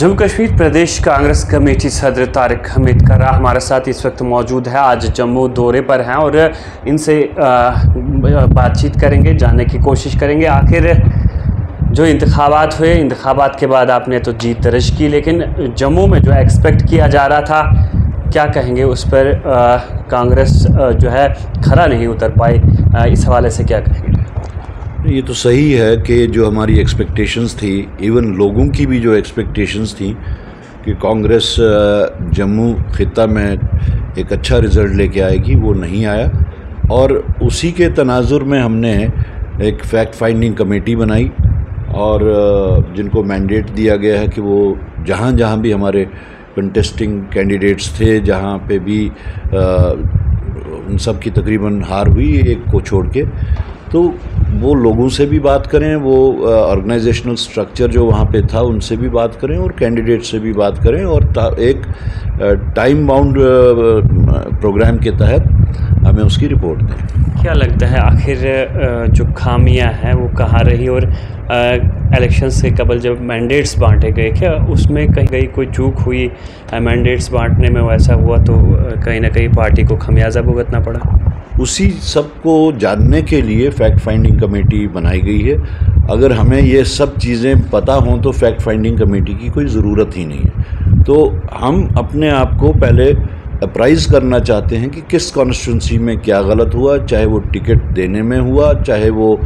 जम्मू कश्मीर प्रदेश Congress committee सदर तारिक हमीद कर्रा हमारे साथ इस वक्त मौजूद है। आज जम्मू दौरे पर हैं और इनसे बातचीत करेंगे, जानने की कोशिश करेंगे आखिर जो इंतखाबात हुए, इंतखाबात के बाद आपने तो जीत दर्ज की, लेकिन जम्मू में जो एक्सपेक्ट किया जा रहा था, क्या कहेंगे उस पर? कांग्रेस जो है खरा नहीं उतर पाई, इस हवाले से क्या कहेंगे? ये तो सही है कि जो हमारी एक्सपेक्टेशंस थी, इवन लोगों की भी जो एक्सपेक्टेशंस थी कि कांग्रेस जम्मू खित्ता में एक अच्छा रिज़ल्ट लेके आएगी, वो नहीं आया। और उसी के तनाजुर में हमने एक फैक्ट फाइंडिंग कमेटी बनाई और जिनको मैंडेट दिया गया है कि वो जहाँ जहाँ भी हमारे कंटेस्टिंग कैंडिडेट्स थे, जहाँ पे भी उन सब की तकरीबन हार हुई एक को छोड़ के, तो वो लोगों से भी बात करें, वो ऑर्गेनाइजेशनल स्ट्रक्चर जो वहाँ पे था उनसे भी बात करें और कैंडिडेट से भी बात करें और एक टाइम बाउंड प्रोग्राम के तहत हमें उसकी रिपोर्ट दें। क्या लगता है आखिर जो खामियां हैं वो कहाँ रही? और इलेक्शन से कबल जब मैंडेट्स बांटे गए, क्या उसमें कहीं कोई चूक हुई? मैंडेट्स बांटने में वैसा हुआ तो कहीं ना कहीं पार्टी को खमियाजा भुगतना पड़ा। उसी सब को जानने के लिए फैक्ट फाइंडिंग कमेटी बनाई गई है। अगर हमें ये सब चीज़ें पता हों तो फैक्ट फाइंडिंग कमेटी की कोई ज़रूरत ही नहीं है। तो हम अपने आप को पहले अप्राइज़ करना चाहते हैं कि किस कॉन्स्टिट्यूंसी में क्या गलत हुआ, चाहे वो टिकट देने में हुआ, चाहे वो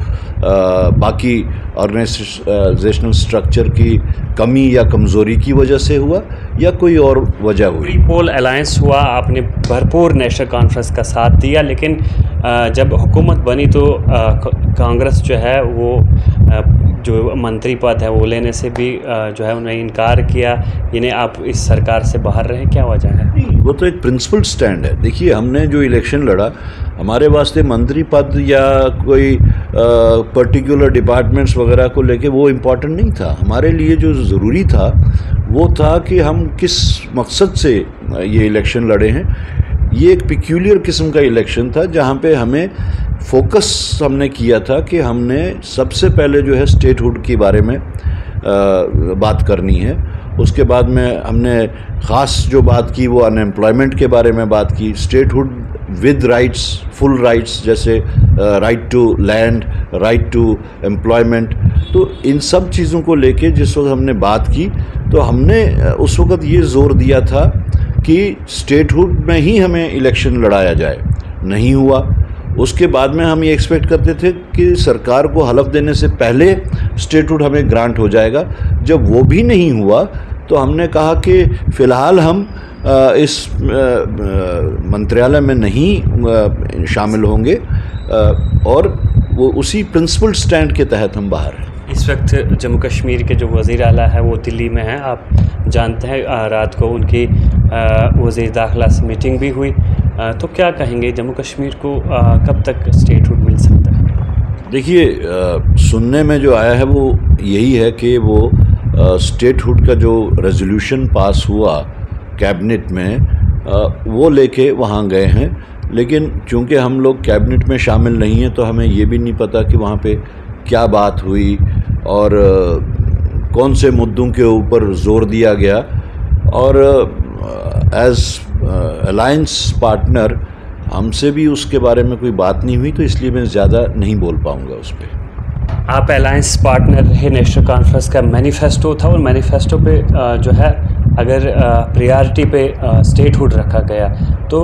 बाकी ऑर्गेनाइजेशनल स्ट्रक्चर की कमी या कमज़ोरी की वजह से हुआ या कोई और वजह हुई। प्री पोल अलायंस हुआ, आपने भरपूर नेशनल कॉन्फ्रेंस का साथ दिया, लेकिन जब हुकूमत बनी तो कांग्रेस जो है वो जो मंत्री पद है वो लेने से भी जो है उन्हें इनकार किया, यानी आप इस सरकार से बाहर रहे, क्या वजह है? नहीं, वो तो एक प्रिंसिपल स्टैंड है। देखिए, हमने जो इलेक्शन लड़ा, हमारे वास्ते मंत्री पद या कोई पर्टिकुलर डिपार्टमेंट्स वगैरह को लेके वो इम्पोर्टेंट नहीं था। हमारे लिए जो ज़रूरी था वो था कि हम किस मकसद से ये इलेक्शन लड़े हैं। ये एक पिक्यूलियर किस्म का इलेक्शन था जहाँ पे हमें फोकस हमने किया था कि हमने सबसे पहले जो है स्टेटहुड के बारे में बात करनी है। उसके बाद में हमने ख़ास जो बात की वो अनएम्प्लॉयमेंट के बारे में बात की, statehood with rights, full rights, जैसे right to land, right to employment. तो इन सब चीज़ों को लेके जिस वक्त हमने बात की तो हमने उस वक्त ये ज़ोर दिया था कि स्टेटहुड में ही हमें इलेक्शन लड़ाया जाए। नहीं हुआ। उसके बाद में हम ये एक्सपेक्ट करते थे कि सरकार को हलफ देने से पहले स्टेटहुड हमें ग्रांट हो जाएगा। जब वो भी नहीं हुआ तो हमने कहा कि फ़िलहाल हम इस मंत्रालय में नहीं शामिल होंगे और वो उसी प्रिंसिपल स्टैंड के तहत हम बाहर हैं। इस वक्त जम्मू कश्मीर के जो वज़ीर आला है वो दिल्ली में हैं, आप जानते हैं। रात को उनकी वज़ीर दाखिला से मीटिंग भी हुई, तो क्या कहेंगे जम्मू कश्मीर को कब तक स्टेटहुड मिल सकता है? देखिए, सुनने में जो आया है वो यही है कि वो स्टेटहुड का जो रेजोल्यूशन पास हुआ कैबिनेट में, वो लेके वहाँ गए हैं, लेकिन चूँकि हम लोग कैबिनेट में शामिल नहीं हैं तो हमें ये भी नहीं पता कि वहाँ पे क्या बात हुई और कौन से मुद्दों के ऊपर जोर दिया गया। और एज अलायंस पार्टनर हमसे भी उसके बारे में कोई बात नहीं हुई, तो इसलिए मैं ज़्यादा नहीं बोल पाऊँगा उस पर। आप अलायंस पार्टनर रहे, नेशनल कॉन्फ्रेंस का मैनिफेस्टो था और मैनिफेस्टो पे जो है अगर प्रायोरिटी पे स्टेटहुड रखा गया तो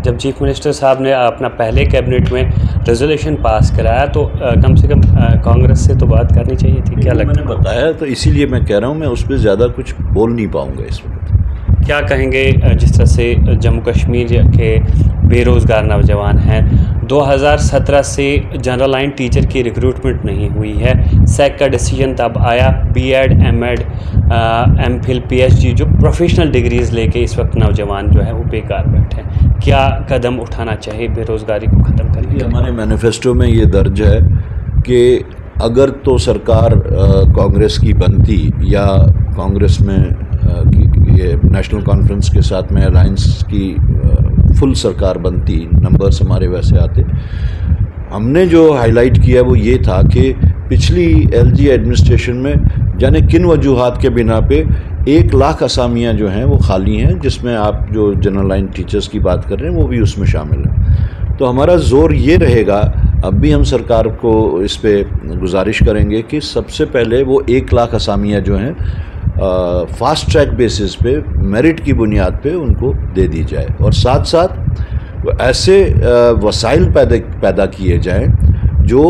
जब चीफ मिनिस्टर साहब ने अपना पहले कैबिनेट में रेजोल्यूशन पास कराया तो कम से कम कांग्रेस से तो बात करनी चाहिए थी। क्या लगता है? मैंने बताया, तो इसीलिए मैं कह रहा हूँ मैं उस पर ज़्यादा कुछ बोल नहीं पाऊँगा इस वक्त। क्या कहेंगे जिस तरह से जम्मू कश्मीर के बेरोज़गार नौजवान हैं, 2017 से जनरल लाइन टीचर की रिक्रूटमेंट नहीं हुई है, सैक का डिसीजन तब आया, बीएड, एमएड, एमफिल, पीएचडी जो प्रोफेशनल डिग्रीज़ लेके इस वक्त नौजवान जो है वो बेकार बैठे हैं। क्या कदम उठाना चाहिए बेरोज़गारी को ख़त्म करने के लिए? हमारे मैनिफेस्टो में ये दर्ज है कि अगर तो सरकार कांग्रेस की बनती या कांग्रेस में ये नेशनल कॉन्फ्रेंस के साथ में अलायंस की फुल सरकार बनती, नंबर्स हमारे वैसे आते, हमने जो हाईलाइट किया वो ये था कि पिछली एलजी एडमिनिस्ट्रेशन में जाने किन वजूहात के बिना पे 1 लाख असामियाँ जो हैं वो खाली हैं, जिसमें आप जो जनरल लाइन टीचर्स की बात कर रहे हैं वो भी उसमें शामिल है। तो हमारा ज़ोर ये रहेगा, अब भी हम सरकार को इस पे गुजारिश करेंगे कि सबसे पहले वो 1 लाख असामियाँ जो हैं फास्ट ट्रैक बेसिस पे मेरिट की बुनियाद पे उनको दे दी जाए, और साथ साथ ऐसे वसाइल पैदा किए जाएं जो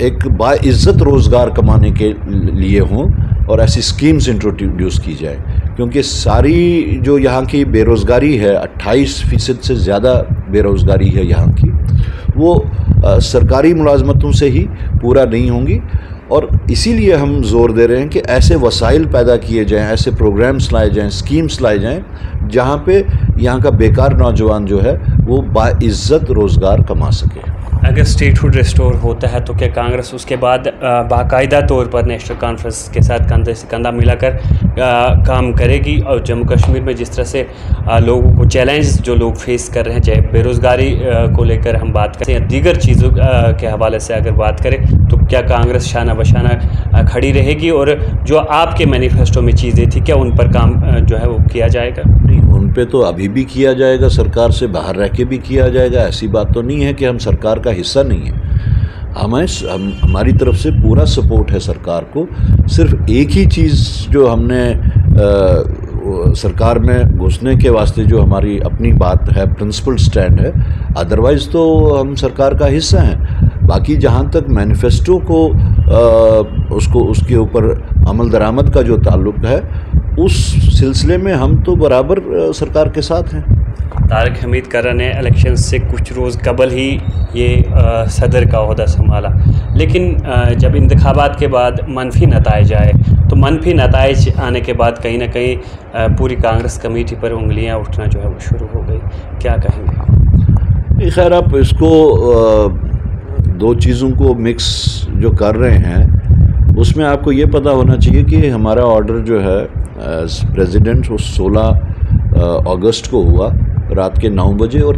एक बाइज़्ज़त रोज़गार कमाने के लिए हों, और ऐसी स्कीम्स इंट्रोड्यूस की जाए, क्योंकि सारी जो यहाँ की बेरोज़गारी है, 28% से ज़्यादा बेरोज़गारी है यहाँ की, वो सरकारी मुलाजमतों से ही पूरा नहीं होंगी। और इसीलिए हम ज़ोर दे रहे हैं कि ऐसे वसाइल पैदा किए जाएं, ऐसे प्रोग्राम्स लाए जाएं, स्कीम्स लाए जाएं, जहाँ पे यहाँ का बेकार नौजवान जो है वो बाइज़्ज़त रोज़गार कमा सके। अगर स्टेटहुड रिस्टोर होता है तो क्या कांग्रेस उसके बाद बाकायदा तौर पर नेशनल कॉन्फ्रेंस के साथ कंधे से कंधा मिलाकर काम करेगी? और जम्मू कश्मीर में जिस तरह से लोगों को चैलेंज जो लोग फेस कर रहे हैं, चाहे बेरोज़गारी को लेकर हम बात करें या दीगर चीज़ों के हवाले से अगर बात करें, तो क्या कांग्रेस शाना बशाना खड़ी रहेगी? और जो आपके मैनिफेस्टो में चीज़ें थी, क्या उन पर काम जो है वो किया जाएगा? नहीं, उन पे तो अभी भी किया जाएगा, सरकार से बाहर रह के भी किया जाएगा। ऐसी बात तो नहीं है कि हम सरकार का हिस्सा नहीं है। हमारी तरफ से पूरा सपोर्ट है सरकार को। सिर्फ एक ही चीज़ जो हमने सरकार में घुसने के वास्ते जो हमारी अपनी बात है, प्रिंसिपल स्टैंड है, अदरवाइज़ तो हम सरकार का हिस्सा हैं। बाकी जहाँ तक मैनिफेस्टो को उसके ऊपर अमल दरामद का जो ताल्लुक़ है, उस सिलसिले में हम तो बराबर सरकार के साथ हैं। तारिक हमीद कर्रा ने इलेक्शन से कुछ रोज़ कबल ही ये सदर का ओहदा संभाला, लेकिन जब इंतखाबात के बाद मनफी नताइज आए, तो मनफी नताइज आने के बाद कहीं ना कहीं पूरी कांग्रेस कमेटी पर उंगलियां उठना जो है वो शुरू हो गई। क्या कहेंगे? खैर, आप इसको दो चीज़ों को मिक्स जो कर रहे हैं, उसमें आपको ये पता होना चाहिए कि हमारा ऑर्डर जो है एज प्रेसिडेंट वो 16 अगस्त को हुआ रात के 9 बजे, और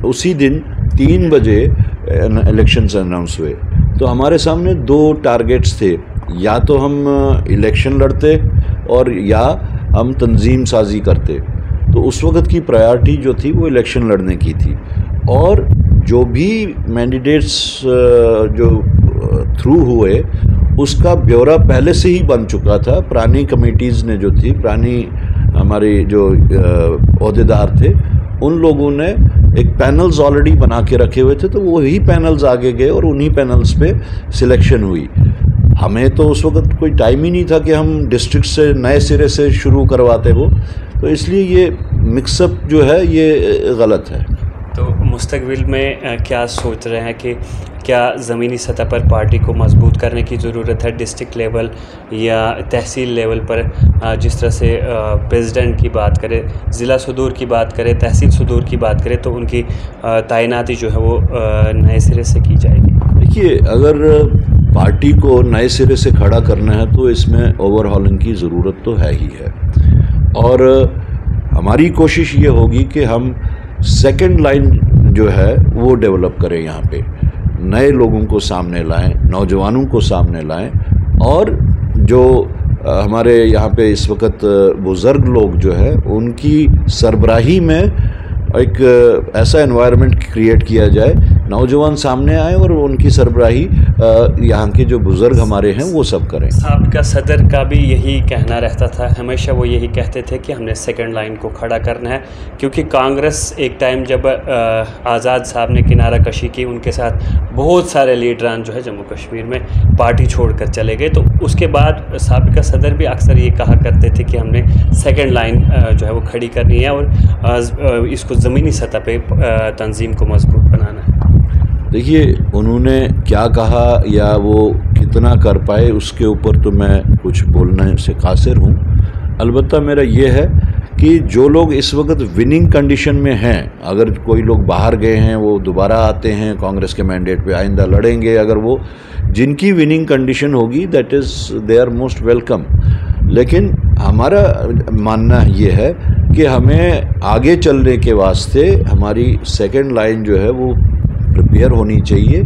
उसी दिन 3 बजे इलेक्शंस अनाउंस हुए। तो हमारे सामने 2 टारगेट्स थे, या तो हम इलेक्शन लड़ते और या हम तंजीम साजी करते। तो उस वक़्त की प्रायोरिटी जो थी वो इलेक्शन लड़ने की थी, और जो भी मैंडेट्स जो थ्रू हुए उसका ब्यौरा पहले से ही बन चुका था। पुरानी कमेटीज़ ने जो थी, पुरानी हमारे जो ओहदेदार थे, उन लोगों ने एक पैनल्स ऑलरेडी बना के रखे हुए थे, तो वही पैनल्स आगे गए और उन्हीं पैनल्स पे सिलेक्शन हुई। हमें तो उस वक्त कोई टाइम ही नहीं था कि हम डिस्ट्रिक्ट से नए सिरे से शुरू करवाते वो, तो इसलिए ये मिक्सअप जो है ये गलत है। तो मुस्तकबिल में क्या सोच रहे हैं कि क्या ज़मीनी सतह पर पार्टी को मजबूत करने की ज़रूरत है, डिस्ट्रिक्ट लेवल या तहसील लेवल पर? जिस तरह से प्रेसिडेंट की बात करें, ज़िला सदूर की बात करें, तहसील सदूर की बात करें, तो उनकी तैनाती जो है वो नए सिरे से की जाएगी। देखिए, अगर पार्टी को नए सिरे से खड़ा करना है तो इसमें ओवरहॉलिंग की ज़रूरत तो है ही है, और हमारी कोशिश ये होगी कि हम सेकंड लाइन जो है वो डेवलप करें, यहाँ पे नए लोगों को सामने लाएं, नौजवानों को सामने लाएं, और जो हमारे यहाँ पे इस वक्त बुज़ुर्ग लोग जो है उनकी सरबराही में एक ऐसा एनवायरनमेंट क्रिएट किया जाए, नौजवान सामने आए और उनकी सरबराही यहाँ के जो बुज़ुर्ग हमारे हैं वो सब करें। आपका सदर का भी यही कहना रहता था, हमेशा वो यही कहते थे कि हमने सेकंड लाइन को खड़ा करना है, क्योंकि कांग्रेस एक टाइम जब आज़ाद साहब ने किनारा कशी की, उनके साथ बहुत सारे लीडरान जो है जम्मू कश्मीर में पार्टी छोड़कर चले गए। तो उसके बाद साबिका सदर भी अक्सर ये कहा करते थे कि हमने सेकंड लाइन जो है वो खड़ी करनी है और इसको ज़मीनी सतह पे तंजीम को मजबूत बनाना है। देखिए, उन्होंने क्या कहा या वो कितना कर पाए उसके ऊपर तो मैं कुछ बोलने से कासिर हूँ। अलबत्ता मेरा ये है कि जो लोग इस वक्त विनिंग कंडीशन में हैं, अगर कोई लोग बाहर गए हैं वो दोबारा आते हैं कांग्रेस के मैंडेट पे, आइंदा लड़ेंगे, अगर वो जिनकी विनिंग कंडीशन होगी that is they are most welcome. लेकिन हमारा मानना ये है कि हमें आगे चलने के वास्ते हमारी सेकंड लाइन जो है वो प्रिपेयर होनी चाहिए,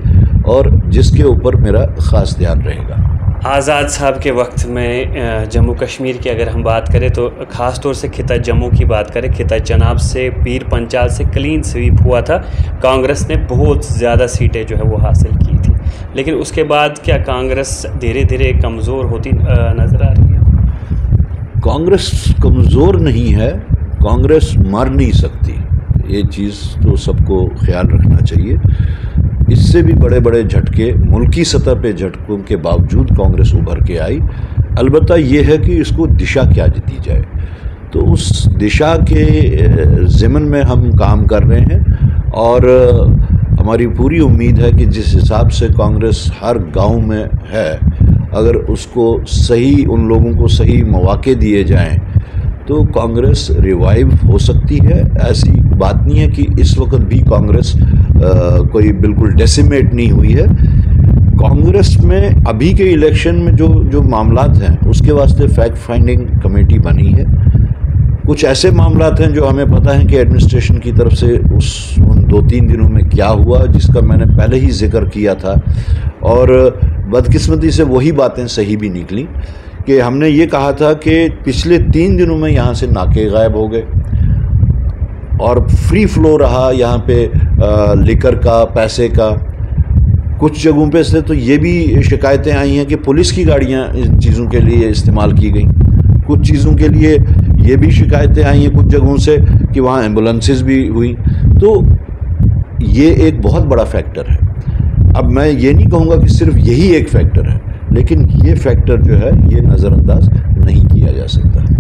और जिसके ऊपर मेरा ख़ास ध्यान रहेगा। आज़ाद साहब के वक्त में जम्मू कश्मीर की अगर हम बात करें तो ख़ास तौर से खिता जम्मू की बात करें, खिता चनाब से पीर पंचाल से क्लीन स्वीप हुआ था। कांग्रेस ने बहुत ज़्यादा सीटें जो है वो हासिल की थी, लेकिन उसके बाद क्या कांग्रेस धीरे धीरे कमज़ोर होती नज़र आ रही है? कांग्रेस कमज़ोर नहीं है, कांग्रेस मर नहीं सकती, ये चीज़ तो सबको ख्याल रखना चाहिए। इससे भी बड़े बड़े झटके, मुल्की सतह पे झटकों के बावजूद कांग्रेस उभर के आई। अलबत्ता ये है कि इसको दिशा क्या दी जाए, तो उस दिशा के ज़िमन में हम काम कर रहे हैं और हमारी पूरी उम्मीद है कि जिस हिसाब से कांग्रेस हर गांव में है, अगर उसको सही, उन लोगों को सही मौके दिए जाएं तो कांग्रेस रिवाइव हो सकती है। ऐसी बात नहीं है कि इस वक्त भी कांग्रेस कोई बिल्कुल डेसिमेट नहीं हुई है। कांग्रेस में अभी के इलेक्शन में जो मामलात हैं उसके वास्ते फैक्ट फाइंडिंग कमेटी बनी है। कुछ ऐसे मामलात हैं जो हमें पता है कि एडमिनिस्ट्रेशन की तरफ से उन 2-3 दिनों में क्या हुआ, जिसका मैंने पहले ही जिक्र किया था, और बदकिस्मती से वही बातें सही भी निकली कि हमने ये कहा था कि पिछले 3 दिनों में यहाँ से नाके गायब हो गए और फ्री फ्लो रहा यहाँ पे लिकर का, पैसे का। कुछ जगहों पे से तो ये भी शिकायतें आई हैं कि पुलिस की गाड़ियाँ इन चीज़ों के लिए इस्तेमाल की गई। कुछ चीज़ों के लिए ये भी शिकायतें आई हैं कुछ जगहों से कि वहाँ एम्बुलेंसेस भी हुई। तो ये एक बहुत बड़ा फैक्टर है। अब मैं ये नहीं कहूँगा कि सिर्फ यही एक फैक्टर है, लेकिन ये फैक्टर जो है ये नज़रअंदाज नहीं किया जा सकता।